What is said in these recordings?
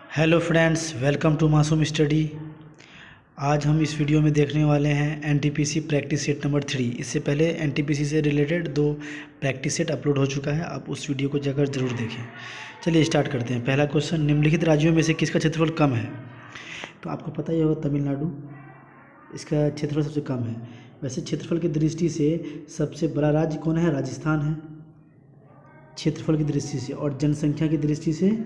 Hello friends, welcome to मासूम study. आज हम इस वीडियो में देखने वाले हैं एनटीपीसी प्रैक्टिस सेट नंबर 3। इससे पहले एनटीपीसी से रिलेटेड 2 प्रैक्टिस सेट अपलोड हो चुका है, आप उस वीडियो को जाकर ज़रूर देखें। चलिए स्टार्ट करते हैं। पहला क्वेश्चन, निम्नलिखित राज्यों में से किसका क्षेत्रफल कम है? तो आपको पता ही होगा तमिलनाडु, इसका क्षेत्रफल सबसे कम है। वैसे क्षेत्रफल की दृष्टि से सबसे बड़ा राज्य कौन है? राजस्थान है क्षेत्रफल की दृष्टि से, और जनसंख्या की दृष्टि से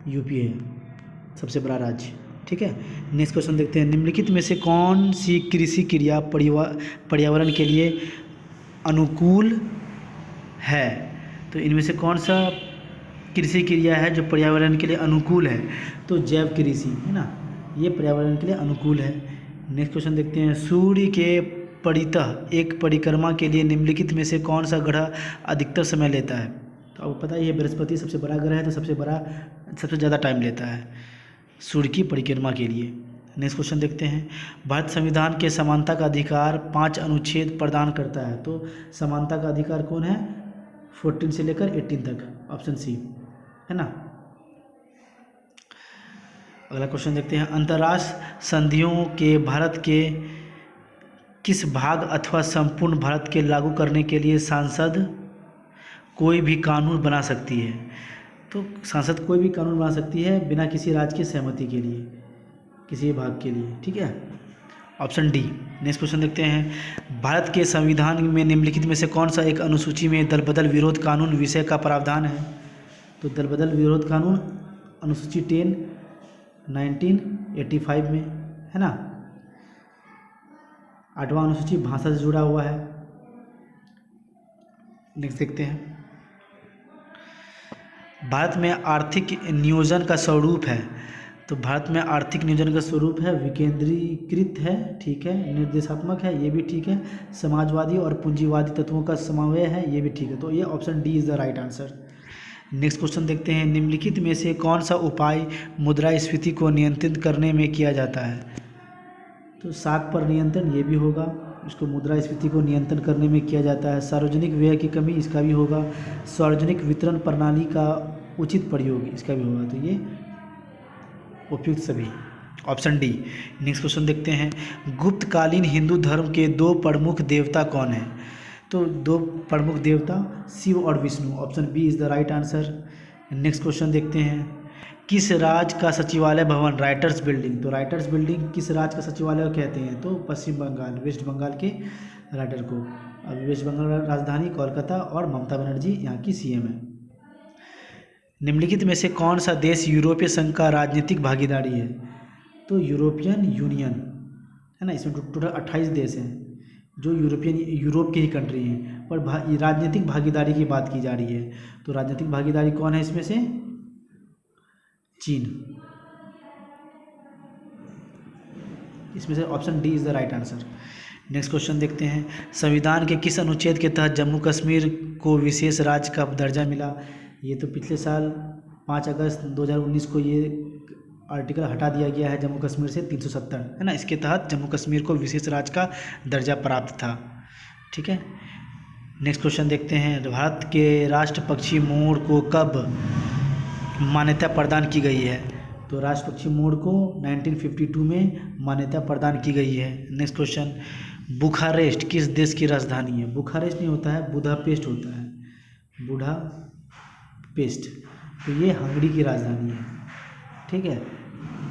यूपी है सबसे बड़ा राज्य। ठीक है, नेक्स्ट क्वेश्चन देखते हैं। निम्नलिखित में से कौन सी कृषि क्रिया पर्यावरण के लिए अनुकूल है? तो इनमें से कौन सा कृषि क्रिया है जो पर्यावरण के लिए अनुकूल है? तो जैव कृषि है ना, ये पर्यावरण के लिए अनुकूल है। नेक्स्ट क्वेश्चन देखते हैं। सूर्य के परितः एक परिक्रमा के लिए निम्नलिखित में से कौन सा ग्रह अधिकतर समय लेता है? तो आपको पता ही है बृहस्पति सबसे बड़ा ग्रह है, तो सबसे ज़्यादा टाइम लेता है सूर्य की परिक्रमा के लिए। नेक्स्ट क्वेश्चन देखते हैं। भारत संविधान के समानता का अधिकार 5 अनुच्छेद प्रदान करता है। तो समानता का अधिकार कौन है? 14 से लेकर 18 तक, ऑप्शन सी है ना। अगला क्वेश्चन देखते हैं। अंतर्राष्ट्रीय संधियों के भारत के किस भाग अथवा संपूर्ण भारत के लागू करने के लिए सांसद कोई भी कानून बना सकती है? तो सांसद कोई भी कानून बना सकती है बिना किसी राज्य की सहमति के लिए, किसी भाग के लिए। ठीक है, ऑप्शन डी। नेक्स्ट क्वेश्चन देखते हैं। भारत के संविधान में निम्नलिखित में से कौन सा एक अनुसूची में दलबदल विरोध कानून विषय का प्रावधान है? तो दलबदल विरोध कानून अनुसूची 10 1985 में है ना। 8वां अनुसूची भाषा से जुड़ा हुआ है। नेक्स्ट देखते हैं। भारत में आर्थिक नियोजन का स्वरूप है। तो भारत में आर्थिक नियोजन का स्वरूप है विकेंद्रीकृत है, ठीक है, निर्देशात्मक है, ये भी ठीक है, समाजवादी और पूंजीवादी तत्वों का समन्वय है, ये भी ठीक है। तो ये option D is the right answer. Next question देखते हैं। निम्नलिखित में से कौन सा उपाय मुद्रास्फीति को नियंत्रित करने में किया जाता है? तो साख पर नियंत्रण, ये भी होगा, इसको मुद्रास्फीति को नियंत्रण करने में किया जाता है। सार्वजनिक व्यय की कमी, इसका भी होगा। सार्वजनिक वितरण प्रणाली का उचित प्रयोग, इसका भी होगा। तो ये उपयुक्त सभी, ऑप्शन डी। नेक्स्ट क्वेश्चन देखते हैं। गुप्तकालीन हिंदू धर्म के 2 प्रमुख देवता कौन हैं? तो 2 प्रमुख देवता शिव और Vishnu, option B is the right answer. Next question देखते हैं। किस राज्य का सचिवालय भवन राइटर्स बिल्डिंग? तो राइटर्स बिल्डिंग किस राज्य का सचिवालय कहते हैं? तो पश्चिम बंगाल, वेस्ट बंगाल के राइटर को। अब वेस्ट बंगाल राजधानी कोलकाता और ममता बनर्जी यहाँ की सीएम है। निम्नलिखित में से कौन सा देश यूरोपीय संघ का राजनीतिक भागीदारी है? तो यूरोपियन यूनियन है ना, इसमें टोटल 28 देश हैं जो यूरोप की ही कंट्री हैं, पर राजनीतिक भागीदारी की बात की जा रही है। तो राजनीतिक भागीदारी कौन है इसमें से? चीन, इसमें से option D is the right answer. Next question देखते हैं। संविधान के किस अनुच्छेद के तहत जम्मू कश्मीर को विशेष राज्य का दर्जा मिला? ये तो पिछले साल 5 अगस्त 2019 को ये आर्टिकल हटा दिया गया है जम्मू कश्मीर से, 370 है ना, इसके तहत जम्मू कश्मीर को विशेष राज्य का दर्जा प्राप्त था। ठीक है, नेक्स्ट क्वेश्चन देखते हैं। भारत के राष्ट्र पक्षी मोर को कब मान्यता प्रदान की गई है? तो राष्ट्र पक्षी मोर को 1952 में मान्यता प्रदान की गई है। Next question. बुखारेस्ट किस देश की राजधानी है? बुखारेस्ट नहीं होता है, बुडापेस्ट होता है, बुडापेस्ट। तो ये हंगरी की राजधानी है, ठीक है,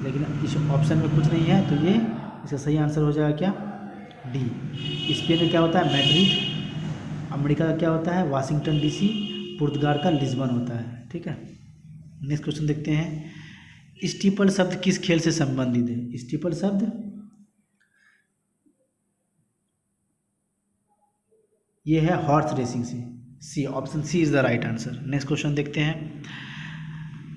लेकिन इस ऑप्शन में कुछ नहीं है, तो ये इसका सही आंसर हो जाएगा क्या? डी। स्पेन में क्या होता है? मैड्रिड। अमेरिका का क्या होता है? Washington DC. पुर्तगाल का लिस्बन होता है। ठीक है, नेक्स्ट क्वेश्चन देखते हैं। स्टीपल शब्द किस खेल से संबंधित है? स्टीपल शब्द ये है हॉर्स रेसिंग से, C, option C is the right answer. Next question देखते हैं।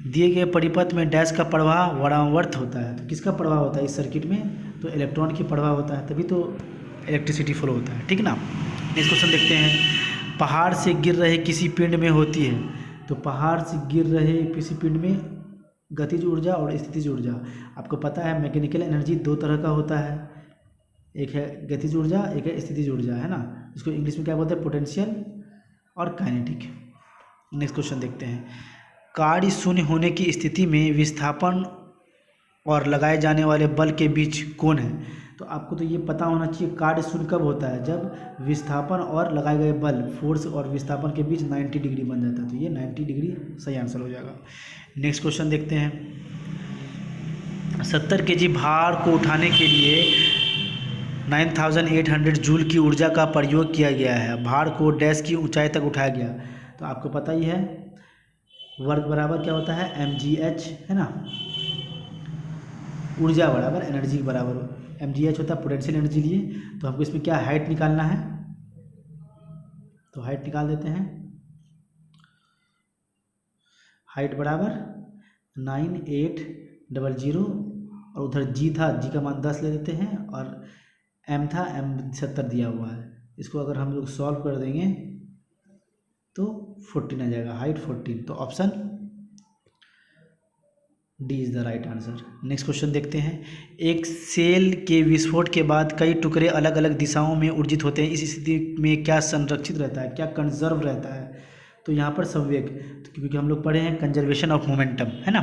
दिए गए परिपथ में डैश का प्रवाह वारावर्त होता है। तो किसका प्रवाह होता है इस सर्किट में? तो इलेक्ट्रॉन की प्रवाह होता है, तभी तो इलेक्ट्रिसिटी फ्लो होता है, ठीक ना। नेक्स्ट क्वेश्चन देखते हैं। पहाड़ से गिर रहे किसी पिंड में होती है। तो पहाड़ से गिर रहे किसी पिंड में गतिज ऊर्जा और स्थितिज ऊर्जा। आपको पता है मैकेनिकल एनर्जी 2 तरह का होता है, एक है गतिज ऊर्जा, एक है स्थितिज ऊर्जा, है ना। इसको इंग्लिश में क्या बोलते हैं? पोटेंशियल और काइनेटिक। नेक्स्ट क्वेश्चन देखते हैं। कार्य शून्य होने की स्थिति में विस्थापन और लगाए जाने वाले बल के बीच कोण है। तो आपको तो ये पता होना चाहिए कार्य शून्य कब होता है, जब विस्थापन और लगाए गए बल फोर्स और विस्थापन के बीच 90 डिग्री बन जाता है। तो ये 90 डिग्री सही आंसर हो जाएगा। नेक्स्ट क्वेश्चन देखते हैं। 70 kg भार को उठाने के लिए 9800 जूल की ऊर्जा का प्रयोग किया गया है। भार को डैश की ऊंचाई तक उठाया गया। तो आपको पता ही है वर्क बराबर क्या होता है, mgh, है ना। ऊर्जा बराबर एनर्जी बराबर mgh होता है पोटेंशियल एनर्जी लिए। तो हमको इसमें क्या हाइट निकालना है, तो हाइट निकाल देते हैं। हाइट बराबर 9800 और उधर जी था, जी का मान 10 ले लेते हैं और m था, m 70 दिया हुआ है। इसको अगर हम लोग सॉल्व कर देंगे तो 14 आ जाएगा, हाइट 14। तो option D is the right answer. Next question देखते हैं। एक सेल के विस्फोट के बाद कई टुकड़े अलग अलग दिशाओं में ऊर्जित होते हैं। इस स्थिति में क्या संरक्षित रहता है, क्या कंजर्व रहता है? तो यहाँ पर संवेग, तो क्योंकि हम लोग पढ़े हैं कंजर्वेशन ऑफ मोमेंटम, है ना,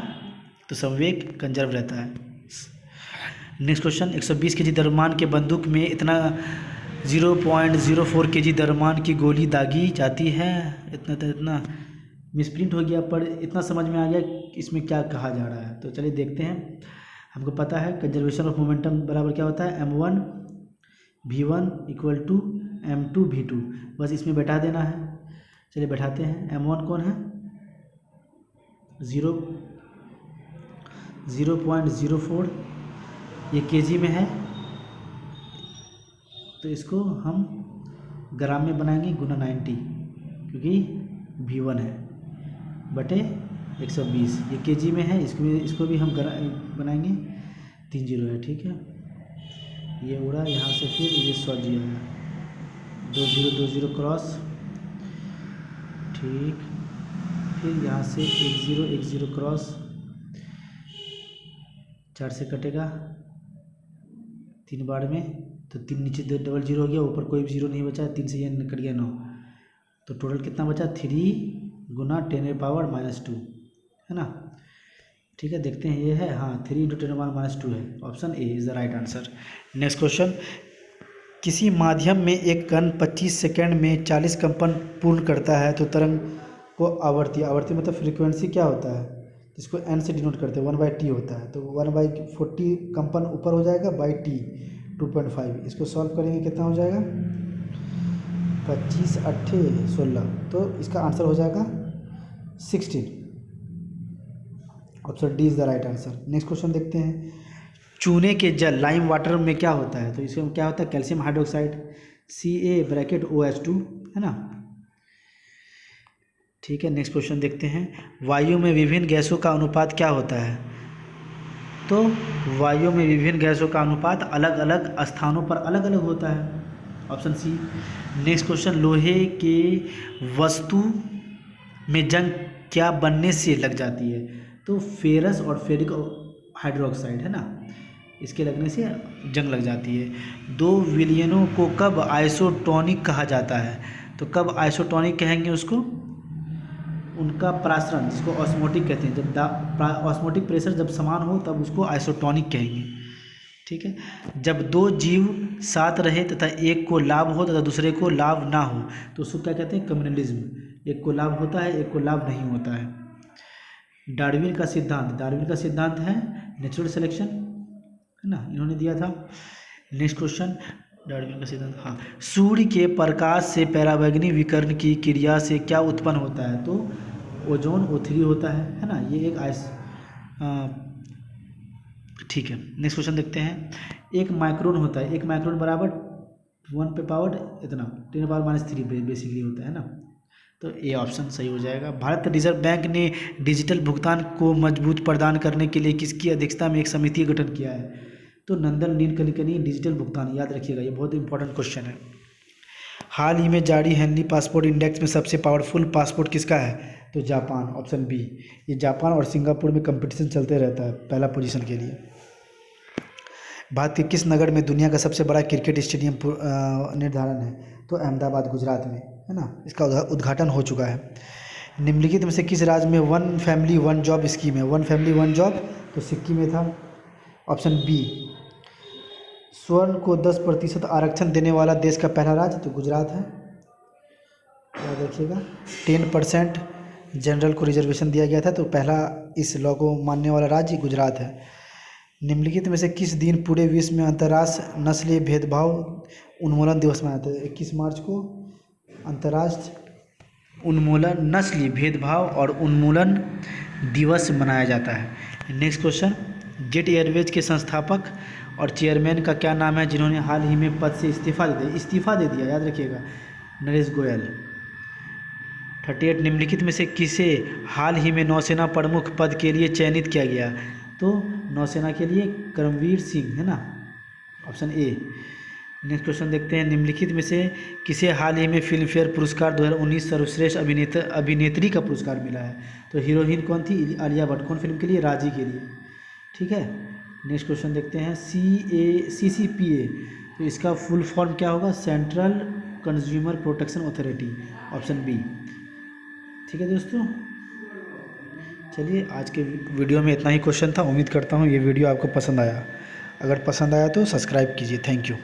तो संवेग कंजर्व रहता है। Next question. 120 kg द्रव्यमान के बंदूक में इतना 0.04 kg द्रव्यमान की गोली दागी जाती है। इतना मिसप्रिंट हो गया, पर इतना समझ में आ गया कि इसमें क्या कहा जा रहा है। तो चलिए देखते हैं। हमको पता है कंजर्वेशन ऑफ मोमेंटम बराबर क्या होता है, m1 v1 = m2 v2। बस इसमें बैठा देना है। चलिए बैठाते हैं। m1 कौन है, 0.04, ये kg में है, तो इसको हम ग्राम में बनाएंगे गुना 90, क्योंकि v1 है बटे 120, ये kg में है। इसको भी हम बनाएंगे 3 0 है, ठीक है। ये उड़ा यहाँ से, फिर ये 100 जी है, 2 0 क्रॉस, ठीक। फिर यहाँ से 1 0 क्रॉस, 4 से कटेगा 3 बार में, तो 3 नीचे डबल 0 हो गया, ऊपर कोई भी 0 नहीं बचा, 3 से ये कट गया 9। तो टोटल कितना बचा, 3 गुना 10⁻², है ना, ठीक है। देखते हैं, ये है, हाँ 3 × 10⁻² है। Option A is the right answer. Next question. किसी माध्यम में एक कण 25 सेकेंड में 40 कंपन पूर्ण करता है तो तरंग को आवर्ती मतलब फ्रीक्वेंसी क्या होता है, जिसको n से डिनोट करते हैं, 1/t होता है। तो 1/40 कंपन ऊपर हो जाएगा, t 2.5। इसको सॉल्व करेंगे कितना हो जाएगा, 25 8 16, तो इसका आंसर हो जाएगा 16। Option D is the right answer. Next question देखते हैं। चूने के जल लाइम वाटर में क्या होता है, तो इसमें क्या होता है, कैल्शियम हाइड्रोक्साइड, Ca(OH2), है ना, ठीक है। नेक्स्ट क्वेश्चन देखते हैं। वायु में विभिन्न गैसों का अनुपात क्या होता है, तो वायु में विभिन्न गैसों का अनुपात अलग अलग स्थानों पर अलग अलग होता है। Option C. Next question. लोहे के वस्तु में जंग क्या बनने से लग जाती है, तो फेरस और फेरिक हाइड्रोक्साइड, है ना, इसके लगने से जंग लग जाती है। 2 विलयनों को कब आइसोटोनिक कहा जाता है, तो कब आइसोटोनिक कहेंगे उसको, उनका प्रासरण, जिसको ऑस्मोटिक कहते हैं, जब ऑस्मोटिक प्रेशर जब समान हो तब उसको आइसोटोनिक कहेंगे, ठीक है। जब 2 जीव साथ रहे तथा एक को लाभ हो तथा दूसरे को लाभ ना हो, तो उसको क्या कहते हैं, कम्युनलिज्म। एक को लाभ होता है, एक को लाभ नहीं होता है। डार्विन का सिद्धांत है नेचुरल सिलेक्शन, है ना, इन्होंने दिया था। Next question. डार्विन का सिद्धांत, हाँ। सूर्य के प्रकाश से पराबैंगनी विकिरण की क्रिया से क्या उत्पन्न होता है, तो ओजोन O3 होता है ना, ये एक ठीक है। नेक्स्ट क्वेश्चन देखते हैं। एक माइक्रोन होता है, 1 माइक्रोन बराबर 1 पे पावर इतना 10⁻³ बेसिकली होता है ना, तो ये ऑप्शन सही हो जाएगा। भारत रिजर्व बैंक ने डिजिटल भुगतान को मजबूत प्रदान करने के लिए किसकी अध्यक्षता में एक समिति का गठन किया है, तो नंदन नीलकणी डिजिटल भुगतान, याद रखिएगा, ये बहुत इंपॉर्टेंट क्वेश्चन है। हाल ही में जारी हेनली पासपोर्ट इंडेक्स में सबसे पावरफुल पासपोर्ट किसका है, तो जापान। Option B. ये जापान और सिंगापुर में कंपटीशन चलते रहता है पहला पोजीशन के लिए। भारत के किस नगर में दुनिया का सबसे बड़ा क्रिकेट स्टेडियम निर्धारण है, तो अहमदाबाद गुजरात में, है ना, इसका उद्घाटन हो चुका है। निम्नलिखित में से किस राज्य में one family one job scheme है? वन फैमिली वन जॉब तो सिक्किम में था। Option B. स्वर्ण को 10% आरक्षण देने वाला देश का पहला राज्य तो गुजरात है, याद रखिएगा। 10% जनरल को रिजर्वेशन दिया गया था, तो पहला इस लॉ को मानने वाला राज्य गुजरात है। निम्नलिखित में से किस दिन पूरे विश्व में अंतर्राष्ट्रीय नस्लीय भेदभाव उन्मूलन दिवस मनाया जाता है? 21 मार्च को अंतर्राष्ट्रीय उन्मूलन नस्लीय भेदभाव और उन्मूलन दिवस मनाया जाता है। नेक्स्ट क्वेश्चन, जेट एयरवेज के संस्थापक और चेयरमैन का क्या नाम है जिन्होंने हाल ही में पद से इस्तीफा दे दिया? याद रखिएगा, नरेश गोयल। 38 निम्नलिखित में से किसे हाल ही में नौसेना प्रमुख पद के लिए चयनित किया गया? तो नौसेना के लिए करमवीर सिंह है ना, ऑप्शन ए। नेक्स्ट क्वेश्चन देखते हैं, निम्नलिखित में से किसे हाल ही में फिल्म फेयर पुरस्कार 2019 सर्वश्रेष्ठ अभिनेत्री का पुरस्कार मिला है? तो हीरोइन कौन थी? आलिया भट्ट। कौन फिल्म के लिए? राजी के लिए, ठीक है। नेक्स्ट क्वेश्चन देखते हैं, CCPA तो इसका फुल फॉर्म क्या होगा? Central consumer protection authority, option B, ठीक है दोस्तों। चलिए, आज के वीडियो में इतना ही क्वेश्चन था। उम्मीद करता हूँ ये वीडियो आपको पसंद आया। अगर पसंद आया तो सब्सक्राइब कीजिए। Thank you.